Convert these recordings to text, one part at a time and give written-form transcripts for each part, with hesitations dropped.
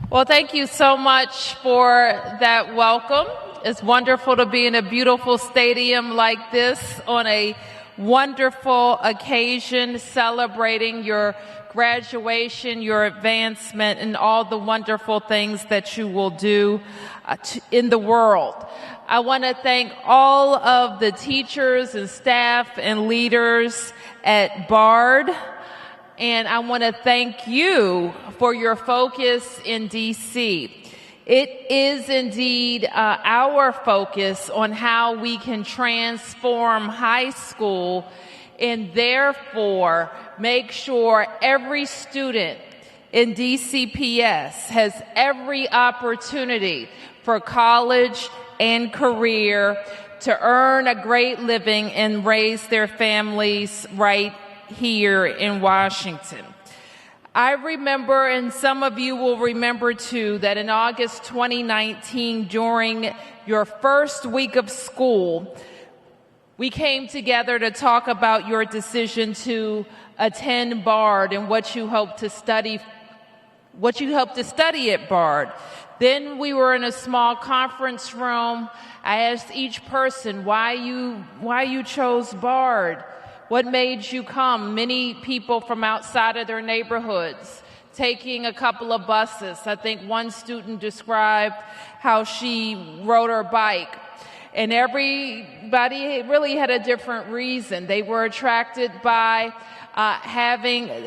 Well, thank you so much for that welcome. It's wonderful to be in a beautiful stadium like this on a wonderful occasion celebrating your graduation, your advancement, and all the wonderful things that you will do in the world. I want to thank all of the teachers and staff and leaders at Bard. And I want to thank you for your focus in D.C. It is indeed our focus on how we can transform high school and therefore make sure every student in DCPS has every opportunity for college and career to earn a great living and raise their families right here in Washington. I remember, and some of you will remember too, that in August 2019, during your first week of school, we came together to talk about your decision to attend Bard and what you hope to study at Bard. Then we were in a small conference room. I asked each person why you chose Bard. What made you come? Many people from outside of their neighborhoods, taking a couple of buses. I think one student described how she rode her bike. And everybody really had a different reason. They were attracted by having a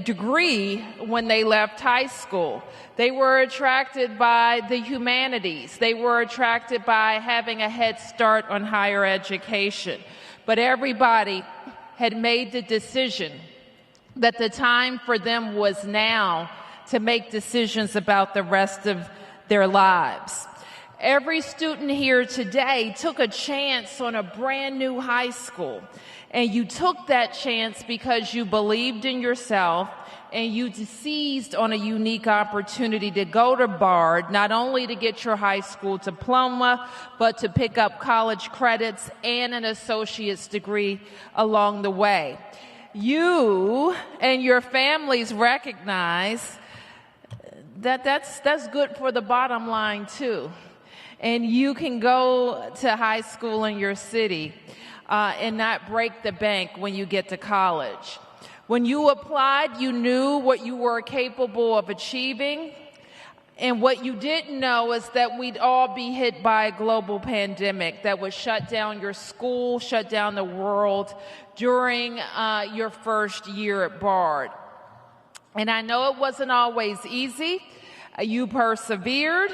degree when they left high school. They were attracted by the humanities. They were attracted by having a head start on higher education. But everybody had made the decision that the time for them was now to make decisions about the rest of their lives. Every student here today took a chance on a brand new high school. And you took that chance because you believed in yourself and you seized on a unique opportunity to go to Bard, not only to get your high school diploma, but to pick up college credits and an associate's degree along the way. You and your families recognize that that's good for the bottom line too. And you can go to high school in your city and not break the bank when you get to college. When you applied, you knew what you were capable of achieving. And what you didn't know is that we'd all be hit by a global pandemic that would shut down your school, shut down the world during your first year at Bard. And I know it wasn't always easy. You persevered.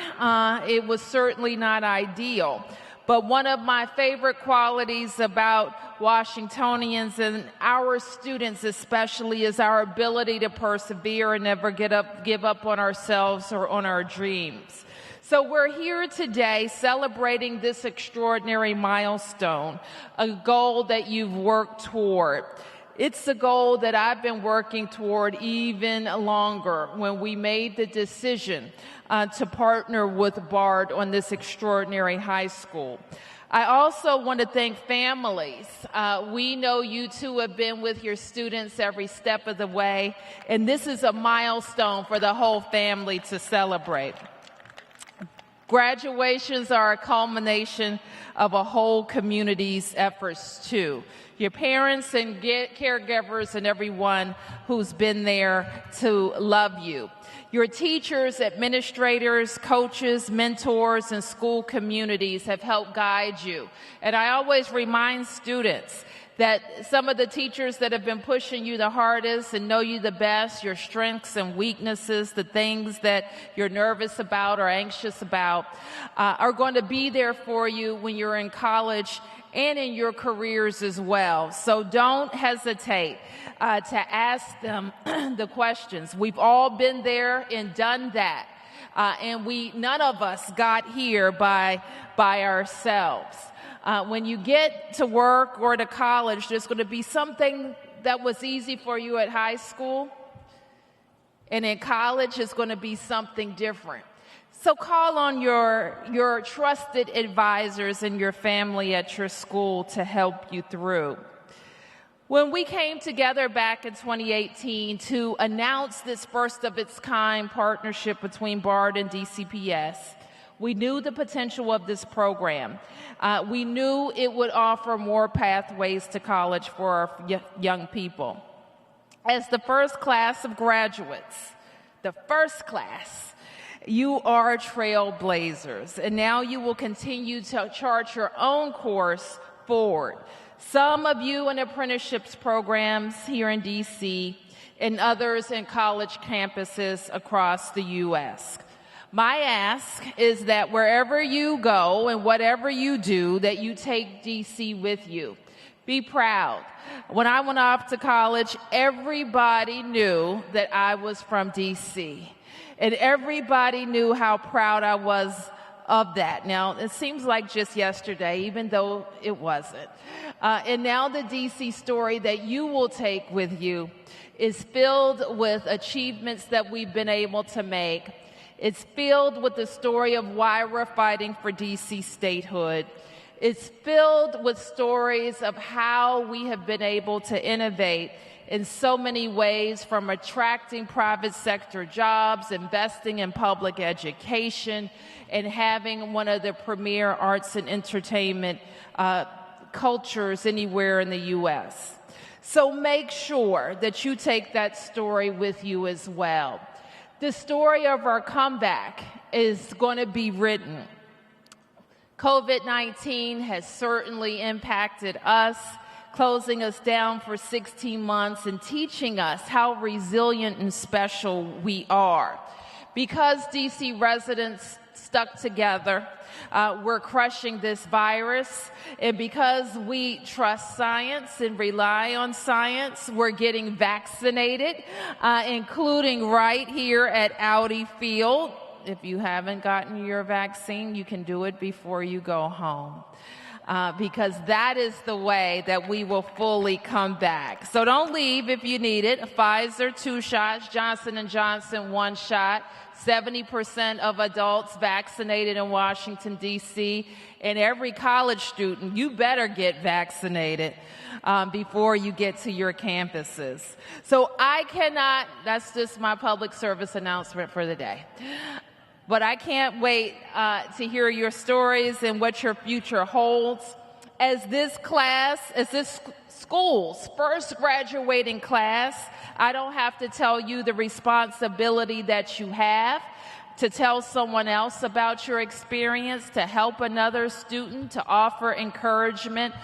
It was certainly not ideal. But one of my favorite qualities about Washingtonians and our students especially is our ability to persevere and never give up on ourselves or on our dreams. So we're here today celebrating this extraordinary milestone, a goal that you've worked toward. It's a goal that I've been working toward even longer when we made the decision to partner with Bard on this extraordinary high school. I also want to thank families. We know you two have been with your students every step of the way, and this is a milestone for the whole family to celebrate. Graduations are a culmination of a whole community's efforts too. Your parents and caregivers and everyone who's been there to love you. Your teachers, administrators, coaches, mentors, and school communities have helped guide you. And I always remind students that some of the teachers that have been pushing you the hardest and know you the best, your strengths and weaknesses, the things that you're nervous about or anxious about, are going to be there for you when you're in college and in your careers as well. So don't hesitate to ask them the questions. We've all been there and done that. And none of us got here by ourselves. When you get to work or to college, there's going to be something that was easy for you at high school. And in college, it's going to be something different. So call on your trusted advisors and your family at your school to help you through. When we came together back in 2018 to announce this first of its kind partnership between BARD and DCPS, we knew the potential of this program. We knew it would offer more pathways to college for our young people. As the first class of graduates, the first class, you are trailblazers, and now you will continue to chart your own course forward. Some of you in apprenticeships programs here in D.C. and others in college campuses across the U.S. My ask is that wherever you go and whatever you do, that you take D.C. with you. Be proud. When I went off to college, everybody knew that I was from D.C., and everybody knew how proud I was of that. Now, it seems like just yesterday, even though it wasn't. And now the D.C. story that you will take with you is filled with achievements that we've been able to make. It's filled with the story of why we're fighting for D.C. statehood. It's filled with stories of how we have been able to innovate in so many ways, from attracting private sector jobs, investing in public education, and having one of the premier arts and entertainment cultures anywhere in the U.S. So make sure that you take that story with you as well. The story of our comeback is going to be written. COVID-19 has certainly impacted us, closing us down for 16 months and teaching us how resilient and special we are. Because D.C. residents stuck together, we're crushing this virus, and because we trust science and rely on science, we're getting vaccinated, including right here at Audi Field. If you haven't gotten your vaccine, you can do it before you go home. Because that is the way that we will fully come back. So don't leave if you need it. Pfizer, 2 shots, Johnson & Johnson, 1 shot. 70% of adults vaccinated in Washington, D.C., and every college student, you better get vaccinated before you get to your campuses. So that's just my public service announcement for the day. But I can't wait to hear your stories and what your future holds. As this school's first graduating class, I don't have to tell you the responsibility that you have to tell someone else about your experience, to help another student, to offer encouragement,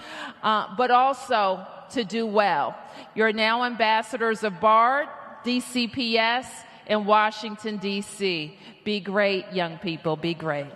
but also to do well. You're now ambassadors of BARD, DCPS, and Washington, D.C. Be great, young people. Be great.